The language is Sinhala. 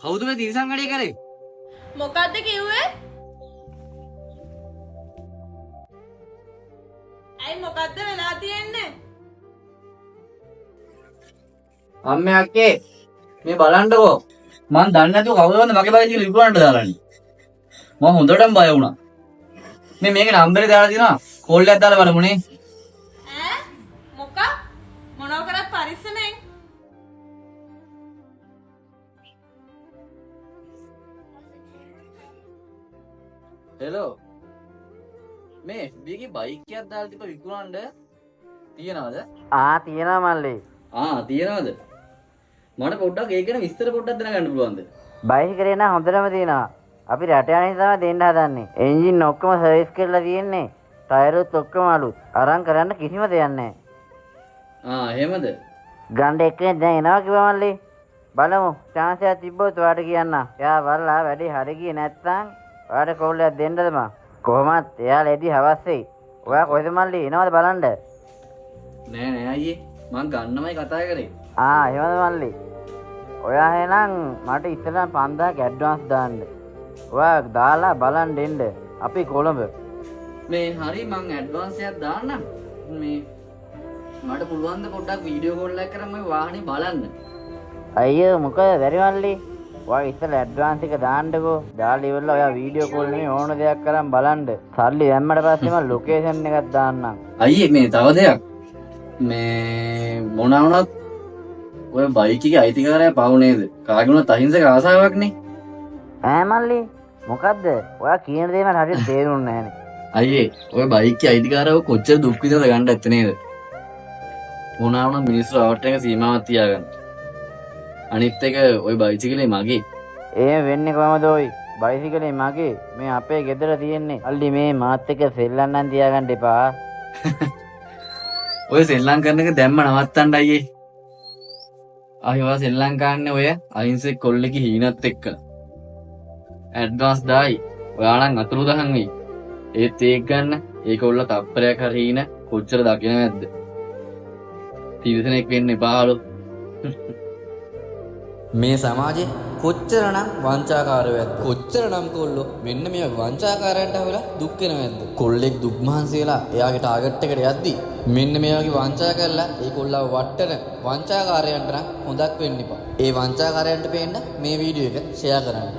කවුද මේ තිරිසන් කඩේ කරේ? මොකද්ද කිව්වේ? ඇයි මොකද්ද වෙලා තියෙන්නේ? අම්මේ අක්කේ මේ බලන්නකෝ. මං දන්නේ නැතුව කවුද මගේ බයිසිකල් විකුණන්න දාලානේ. මම හොඳටම බය වුණා. මේකේ නම්බරේ දාලා තියෙනවා. කෝල් එකක් දාලා බලමුනේ. ඈ මොකක්? මොනව කරත් පරිස්සමෙන්. හෙලෝ. මේ FB බයික් එකක් දාලා තිබ්බ විකුණන්න තියනවද? තියෙනවා මල්ලි. තියනවද? මට පොඩ්ඩක් ඒක ගැන විස්තර පොඩ්ඩක් දැනගන්න පුළුවන්ද? බයිසිකලේ නම් හොඳටම තියෙනවා. අපි රට යන නිසා දෙන්න හදන්නේ. එන්ජින් ඔක්කොම සර්විස් කරලා තියෙන්නේ. ටයරුත් ඔක්කොම අලුත්. අරන් කරන්න කිසිම දෙයක් නැහැ. එහෙමද? ගණ්ඩ එක්කෙනෙක් දැන් එනවා කිව්වා මල්ලි. බලමු. chance එකක් තිබ්බොත් ඔයාලට කියන්න. එයා බලලා වැඩි හරි ගියේ නැත්නම් ඔයාලට කෝල් එකක් දෙන්නද මං? කොහොමත් එයාලා එදී හවස් වෙයි. ඔයා කොහෙද මල්ලි? එනවද බලන්න? නෑ අයියේ. මං ගන්නමයි කතා කරේ. එහෙමද මල්ලි? ඔයා එහෙනම් මට ඉස්සෙල්ලා 5000ක් ඇඩ්වාන්ස් දාන්න. ඔයා දාලා බලන් දෙන්න. අපි කොළඹ. මේ හරි මං ඇඩ්වාන්ස් එකක් දාන්නම්. මේ මට පුළුවන් ද පොඩ්ඩක් වීඩියෝ කෝල් එකක් කරන් මේ වාහනේ බලන්න. අයියෝ මොකද බැරි මල්ලි? ඔයා ඉස්සෙල්ලා ඇඩ්වාන්ස් එක දාන්නකෝ. දාලා ඉවරලා ඔයා වීඩියෝ කෝල් නෙමෙයි ඕන දෙයක් කරන් බලන්න. සල්ලි දැම්මට පස්සේ මම ලොකේෂන් එකක් දාන්නම්. අයියේ මේ තව දෙයක්. මේ මොනවා වුණත් ඔය බයික් එකේ අයිතිකාරයා පවු නේද? කාගෙනුත් අහිංසක ආසාවක්නේ. මල්ලි මොකද්ද? ඔයා කියන දේ මට හරියට තේරුන්නේ නැහනේ. අයියේ ඔය බයික් එකේ අයිතිකාරයව කොච්චර දුක් විඳද ගන්න ඇත්ත නේද? මොනවා වුණත් මිනිස්සු රවට එක සීමාවක් තියාගන්න. අනිත් එක ඔය බයිසිකලේ මගේ. එහෙම වෙන්නේ කොහමද ඔයි? බයිසිකලේ මගේ. මේ අපේ ගෙදර තියෙන්නේ. අල්ලි මේ මාත් එක්ක සෙල්ලන්නම් තියාගන්න එපා. ඔය සෙල්ලම් කරන එක දැම්ම නවත්තන්න අයියේ. ආයෙවා සෙල්ලම් කරන්නේ ඔය අහිංසක කොල්ලෙක්ගේ හීනත් එක්ක. ඇඩ්වාන්ස් දායි. ඔයාලන් අතුරුදහන් වෙයි. ඒත් ඒක ගන්න ඒක උල්ල තප්පරයක් හරි හීන කොච්චර දකින්නවද? තිරසනෙක් වෙන්න එපාලු. මේ සමාජේ කොච්චරනම් වංචාකාරයෝ ඇද්ද? කොච්චරනම් කොල්ලෝ මෙන්න මේ වංචාකාරයන්ට හොයලා දුක් වෙනවද? කොල්ලෙක් දුක් මහන්සි වෙලා එයාගේ ටාගට් එකට යද්දි මෙන්න මේ වගේ වංචා කරලා ඒ කොල්ලව වට්ටන වංචාකාරයන්ට නම් හොඳක් වෙන්න එපා. ඒ වංචාකාරයන්ට පේන්න මේ වීඩියෝ එක ෂෙයා කරන්න.